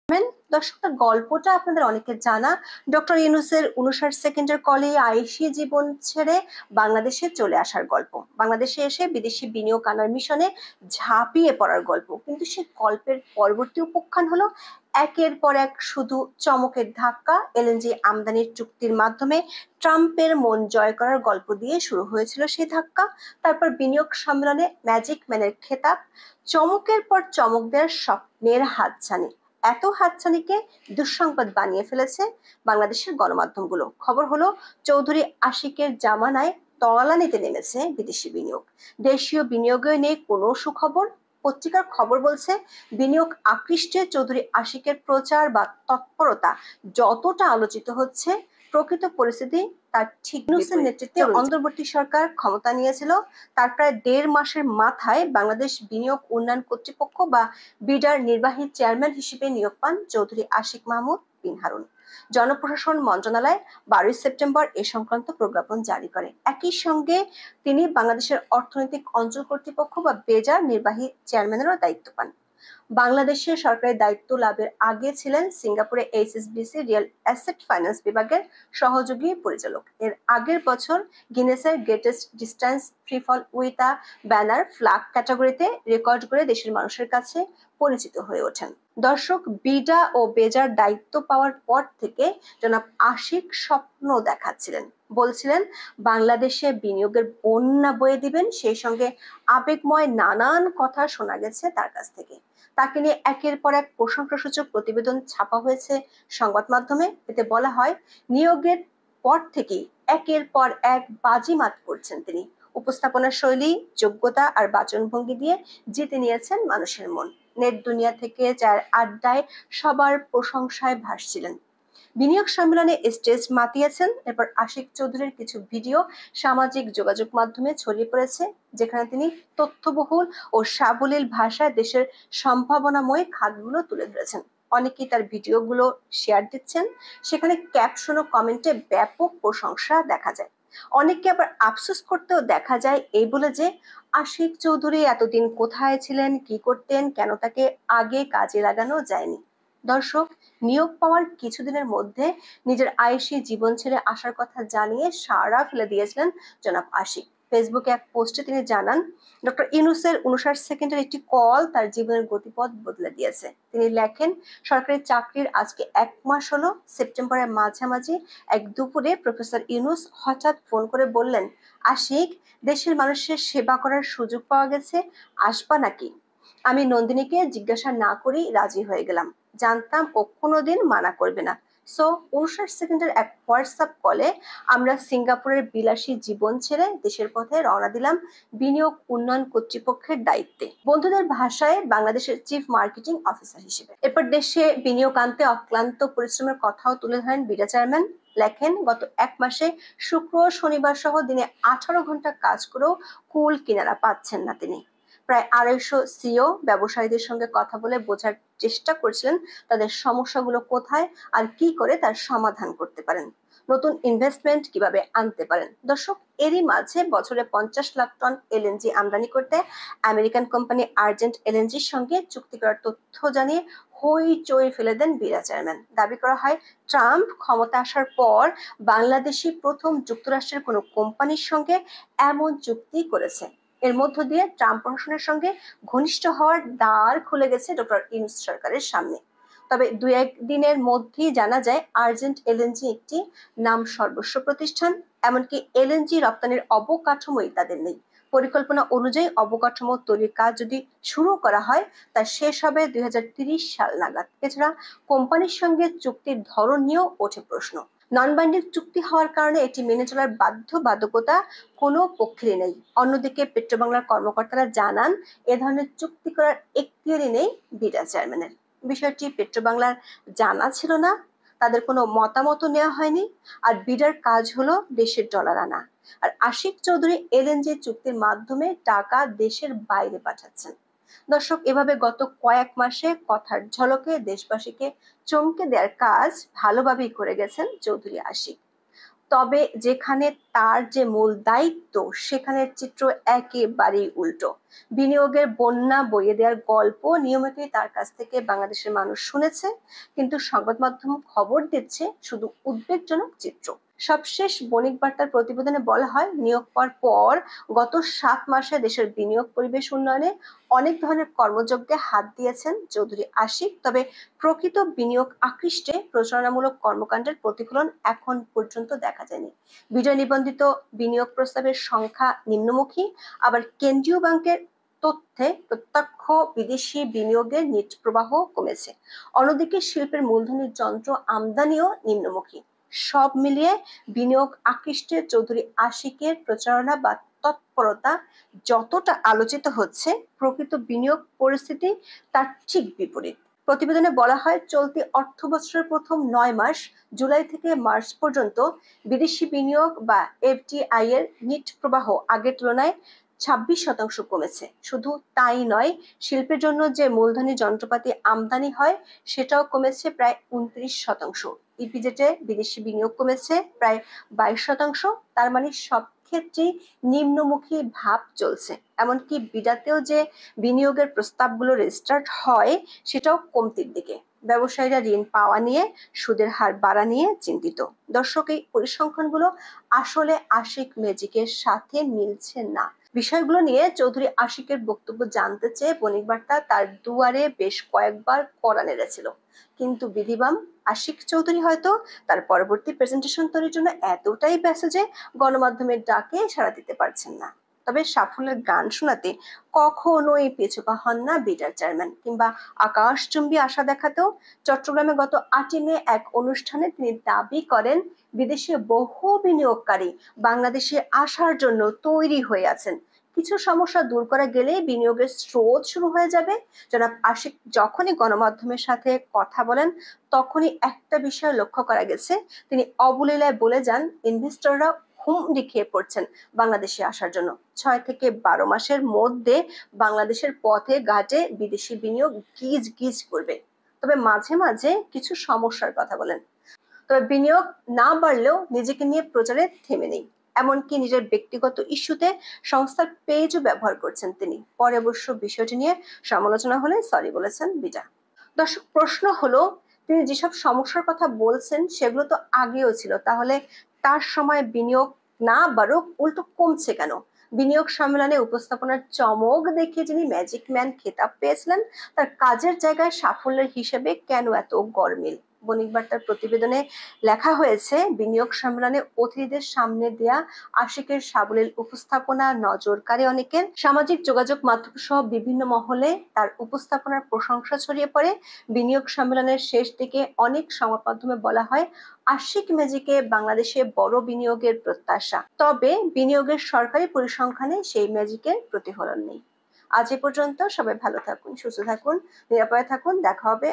দর্শকদের গল্পটা আপনাদের অনেকের জানা। ডক্টর ইউনূসের ৫৯ সেকেন্ডের কলে আইসি জীবন ছেড়ে বাংলাদেশে চলে আসার গল্প, বাংলাদেশে এসে বিদেশি বিনিয়োগ আনার মিশনে ঝাঁপিয়ে পড়ার গল্প। কিন্তু সেই গল্পের পরবর্তী উপাখ্যান হলো একের পর এক শুধু চমকের ধাক্কা। এলএনজি আমদানির চুক্তির মাধ্যমে ট্রাম্পের মন জয় করার গল্প দিয়ে শুরু হয়েছিল সেই ধাক্কা। তারপর বিনিয়োগ সম্মেলনে ম্যাজিক ম্যানের খেতাব, চমকের পর চমক দেওয়ার স্বপ্নের হাতছানি। এত হাতছানিকে দুঃসংবাদ বানিয়ে ফেলেছে বাংলাদেশের গণমাধ্যমগুলো। খবর হলো চৌধুরী আশিকের জামানায় তলানিতে নেমেছে বিদেশি বিনিয়োগ, দেশীয় বিনিয়োগে নেই কোনো সুখবর। পত্রিকার খবর বলছে বিনিয়োগ আকৃষ্টে চৌধুরী আশিকের প্রচার বা তৎপরতা যতটা আলোচিত হচ্ছে, প্রকৃত পরিস্থিতি তার ঠিক ইউনূসের নেতৃত্বে অন্তর্বর্তী সরকার ক্ষমতা নিয়েছিল। তার প্রায় ১.৫ মাসের মাথায় বাংলাদেশ বিনিয়োগ উন্নয়ন কর্তৃপক্ষ বা বিডার নির্বাহী চেয়ারম্যান হিসেবে নিয়োগ পান চৌধুরী আশিক মাহমুদ বিন হারুন। জনপ্রশাসন মন্ত্রণালয় ১২ সেপ্টেম্বর এ সংক্রান্ত প্রজ্ঞাপন জারি করে। একই সঙ্গে তিনি বাংলাদেশের অর্থনৈতিক অঞ্চল কর্তৃপক্ষ বা বেজার নির্বাহী চেয়ারম্যানেরও দায়িত্ব পান। বাংলাদেশে সরকারি দায়িত্ব লাভের আগে ছিলেন সিঙ্গাপুরে এইচএসবিসি রিয়েল অ্যাসেট ফাইন্যান্স বিভাগের সহযোগী পরিচালক। এর আগের বছর গিনেসের greatest distance free fall with a banner flag ক্যাটাগরিতে রেকর্ড করে দেশের মানুষের কাছে পরিচিত হয়ে ওঠেন। দর্শক, বিডা ও বেজার দায়িত্ব পাওয়ার পর থেকে জনাব আশিক স্বপ্ন দেখাচ্ছিলেন, বলছিলেন বাংলাদেশে বিনিয়োগের বন্যা বয়ে দিবেন। সেই সঙ্গে আবেগময় নানান কথা শোনা গেছে তার কাছ থেকে। তাকে নিয়ে একের পর এক প্রশংসাসূচক প্রতিবেদন ছাপা হয়েছে সংবাদ মাধ্যমে। এতে বলা হয় নিয়োগের পর থেকেই একের পর এক বাজিমাত করছেন তিনি। উপস্থাপনার শৈলী, যোগ্যতা আর বাচনভঙ্গি দিয়ে জিতে নিয়েছেন মানুষের মন। নেট দুনিয়া থেকে চায়ের আড্ডায় সবার প্রশংসায় ভাসছিলেন। বিনিয়োগ সম্মেলনে স্টেজ মাতিয়েছেন। এরপর আশিক চৌধুরীর কিছু ভিডিও সামাজিক যোগাযোগ মাধ্যমে ছড়িয়ে পড়েছে, যেখানে তিনি তথ্যবহুল ও সাবলীল ভাষায় দেশের সম্ভাবনাময় খাতগুলো তুলে ধরেছেন। অনেকেই তার ভিডিওগুলো শেয়ার দিচ্ছেন, সেখানে ক্যাপশন ও কমেন্টে ব্যাপক প্রশংসা দেখা যায়। অনেককে আবার আফসোস করতেও দেখা যায় এই বলে যে আশিক চৌধুরী এতদিন কোথায় ছিলেন, কি করতেন, কেন তাকে আগে কাজে লাগানো যায়নি। দর্শক, নিয়োগ পাওয়ার কিছুদিনের মধ্যে নিজের আয়েশি জীবন ছেড়ে আসার কথা জানিয়ে সাড়া ফেলে দিয়েছিলেন জনাব আশিক। ফেসবুকে এক পোস্টে তিনি জানান, ডক্টর ইউনূসের ৫৯ সেকেন্ডের একটি কল তার জীবনের গতিপথ বদলে দিয়েছে। তিনি লেখেন, সরকারি চাকরির আজকে ১ মাস হলো। সেপ্টেম্বরের মাঝামাঝি এক দুপুরে প্রফেসর ইউনূস হঠাৎ ফোন করে বললেন, আশিক, দেশের মানুষের সেবা করার সুযোগ পাওয়া গেছে, আসবা নাকি? আমি নন্দিনীকে জিজ্ঞাসা না করেই রাজি হয়ে গেলাম, জানতাম ও কোনোদিন মানা করবে না। সো ৫৯ সেকেন্ডের এক হোয়াটসঅ্যাপ কলে আমরা সিঙ্গাপুরের বিলাসী জীবন ছেড়ে দেশের পথে রওনা দিলাম বিনিয়োগ উন্নয়ন কর্তৃপক্ষের দায়িত্বে, বন্ধুদের ভাষায় বাংলাদেশের চিফ মার্কেটিং অফিসার হিসেবে। এরপর দেশে বিনিয়োগ আনতে অক্লান্ত পরিশ্রমের কথাও তুলে ধরেন বিডা চেয়ারম্যান। লেখেন, গত ১ মাসে শুক্র শনিবার সহ দিনে ১৮ ঘন্টা কাজ করেও কুল কিনারা পাচ্ছেন না তিনি। প্রায় ২৫০ সিও ব্যবসায়ীদের সঙ্গে কথা বলে বোঝার চেষ্টা করছিলেন তাদের সমস্যাগুলো কোথায় আর কি করে তার সমাধান করতে পারেন, নতুন ইনভেস্টমেন্ট কিভাবে আনতে পারেন। দর্শক, এরই মাঝে বছরে ৫০ লাখ টন এলএনজি আমদানি করতে আমেরিকান কোম্পানি আর্জেন্ট এলএনজির সঙ্গে চুক্তি করার তথ্য জানিয়ে হইচই ফেলে দেন বিডা চেয়ারম্যান। দাবি করা হয় ট্রাম্প ক্ষমতা আসার পর বাংলাদেশি প্রথম যুক্তরাষ্ট্রের কোনো কোম্পানির সঙ্গে এমন চুক্তি করেছে। এর মধ্য দিয়ে ট্রাম্প প্রশাসনের সঙ্গে ঘনিষ্ঠ হওয়ার দ্বার খুলে গেছে ডক্টর ইউনূস সরকারের সামনে। তবে ২-১ দিনের মধ্যেই জানা যায় আর্জেন্ট এলএনজি একটি নাম সর্বস্ব প্রতিষ্ঠান। এমনকি এলএনজি রপ্তানির অবকাঠামোই তাদের নেই। পরিকল্পনা অনুযায়ী অবকাঠামো তৈরির কাজ যদি শুরু করা হয় তা শেষ হবে ২০৩০ সাল নাগাদ। এছাড়া কোম্পানির সঙ্গে চুক্তির ধরন নিয়েও ওঠে প্রশ্ন। নন বাইন্ডিং চুক্তি হওয়ার কারণে এটি মেনে চলার বাধ্যবাধকতা কোনো পক্ষেরই নেই। অন্যদিকে পেট্রোবাংলার কর্মকর্তারা জানান, এ ধরনের চুক্তি করার এখতিয়ারই নেই বিডা চেয়ারম্যানের। বিষয়টি পেট্রোবাংলার জানা ছিল না, তাদের কোনো মতামত নেওয়া হয়নি। আর বিডার কাজ হলো দেশের ডলার আনা। আর আশিক চৌধুরী এলএনজি চুক্তির মাধ্যমে টাকা দেশের বাইরে পাঠাচ্ছেন। দর্শক, এভাবে গত কয়েক মাসে কথার ঝলকে দেশবাসীকে চমকে দেওয়ার কাজ ভালোভাবেই করে গেছেন চৌধুরী আশিক। তবে যেখানে তার যে মূল দায়িত্ব সেখানের চিত্র একেবারেই উল্টো। বিনিয়োগের বন্যা বইয়ে দেওয়ার গল্প নিয়মিতই তার কাছ থেকে বাংলাদেশের মানুষ শুনেছে, কিন্তু সংবাদ মাধ্যম খবর দিচ্ছে শুধু উদ্বেগজনক চিত্র। সবশেষ বণিক বার্তার প্রতিবেদনে বলা হয়, নিয়োগ পাওয়ার পর গত 7 মাসে দেশের বিনিয়োগ পরিবেশ উন্নয়নে অনেক ধরনের কর্মযজ্ঞে হাত দিয়েছেন চৌধুরী আশিক। তবে প্রকৃত বিনিয়োগ আকৃষ্টে প্রচারণামূলক কর্মকাণ্ডের প্রতিফলন এখন পর্যন্ত দেখা যায়নি। বিজয় নিবন্ধিত বিনিয়োগ প্রস্তাবের সংখ্যা নিম্নমুখী, আবার কেন্দ্রীয় ব্যাংকের তথ্যে প্রত্যক্ষ বিদেশি বিনিয়োগের নেট প্রবাহ কমেছে। অন্যদিকে শিল্পের মূলধনী যন্ত্র আমদানিও নিম্নমুখী। সব মিলিয়ে বিনিয়োগ আকৃষ্টে চৌধুরী আশিকের প্রচারণা বা তৎপরতা যতটা আলোচিত হচ্ছে, প্রকৃত বিনিয়োগ পরিস্থিতি তার ঠিক বিপরীত। প্রতিবেদনে বলা হয়, চলতি অর্থবছরের প্রথম 9 মাস জুলাই থেকে মার্চ পর্যন্ত বিদেশি বিনিয়োগ বা এফডিআই এর নিট প্রবাহ আগের তুলনায় 26% কমেছে। শুধু তাই নয়, শিল্পের জন্য যে মূলধনী যন্ত্রপাতি আমদানি হয় সেটাও কমেছে প্রায় 29%। ইপিজেটে বিদেশি বিনিয়োগ কমেছে প্রায় 22%। তার মানে সব ক্ষেত্রেই নিম্নমুখী ভাব চলছে। এমনকি বিডাতেও যে বিনিয়োগের প্রস্তাবগুলো রেজিস্টার্ড হয় সেটাও কমতির দিকে। ব্যবসায়ীরা ঋণ পাওয়া নিয়ে, সুদের হার বাড়া নিয়ে চিন্তিত। দর্শক, এই পরিসংখ্যানগুলো আসলে আশিক ম্যাজিকের সাথে মিলছে না। বিষয়গুলো নিয়ে চৌধুরী আশিকের বক্তব্য জানতে চেয়ে বণিক বার্তা তার দুয়ারে বেশ কয়েকবার কড়া নেড়েছিল, কিন্তু বিধিবাম আশিক চৌধুরী হয়তো তার পরবর্তী প্রেজেন্টেশন তৈরির জন্য এতটাই ব্যস্ত যে গণমাধ্যমের ডাকে সাড়া দিতে পারছেন না। তবে সাফল্যের গান শোনাতে কখনোই পিছুপা হন না বিটার চেয়ারম্যান, কিংবা আকাশচুম্বী আশা দেখাতেও চট্টগ্রামে গত 8 মে এক অনুষ্ঠানে তিনি দাবি করেন, বিদেশে বহু বিনিয়োগকারী বাংলাদেশে আসার জন্য তৈরি হয়ে আছেন। কিছু সমস্যা দূর করা গেলেই বিনিয়োগের স্রোত শুরু হয়ে যাবে। জনাব আশিক যখনই গণমাধ্যমের সাথে কথা বলেন তখনই একটা বিষয় লক্ষ্য করা গেছে, তিনি অবলীলায় বলে যান ইনভেস্টররা হুমড়ি খেয়ে পড়ছেন বাংলাদেশে আসার জন্য। 6 থেকে 12 মাসের মধ্যে বাংলাদেশের পথে ঘাটে বিদেশি বিনিয়োগ গিজ গিজ করবে। তবে মাঝে মাঝে কিছু সমস্যার কথা বলেন। তবে বিনিয়োগ না বাড়লেও নিজেকে নিয়ে প্রচারে থেমে নেই। এমনকি নিজের ব্যক্তিগত ইস্যুতে সংস্থার পেজও ব্যবহার করছেন তিনি। পরে অবশ্য বিষয়টি নিয়ে সমালোচনা হলে সরি বলেছেন বিটা। দর্শক, প্রশ্ন হলো, তিনি যেসব সমস্যার কথা বলছেন সেগুলো তো আগেও ছিল, তাহলে তার সময় বিনিয়োগ না বাড়ুক, উল্টো কমছে কেন? বিনিয়োগ সম্মেলনে উপস্থাপনার চমক দেখিয়ে যিনি ম্যাজিক ম্যান খেতাব পেয়েছিলেন, তার কাজের জায়গায় সাফল্যের হিসেবে কেন এত গরমিল? বণিক বার্তার প্রতিবেদনে লেখা হয়েছে, বিনিয়োগ সম্মেলনে অতিথিদের সামনে দেয়া আশিকের সাবলীল উপস্থাপনা নজর কাড়ে অনেকের। সামাজিক যোগাযোগ মাধ্যম সহ বিভিন্ন মহলে তার উপস্থাপনার প্রশংসা ছড়িয়ে পড়ে। বিনিয়োগ সম্মেলনের শেষ দিকে অনেক সংবাদ মাধ্যমে বলা হয়, আশিক ম্যাজিকে বাংলাদেশে বড় বিনিয়োগের প্রত্যাশা। তবে বিনিয়োগের সরকারি পরিসংখ্যানে সেই ম্যাজিকের প্রতিফলন নেই। আজ এ পর্যন্ত। সবাই ভালো থাকুন, সুস্থ থাকুন, নিরাপদে থাকুন। দেখা হবে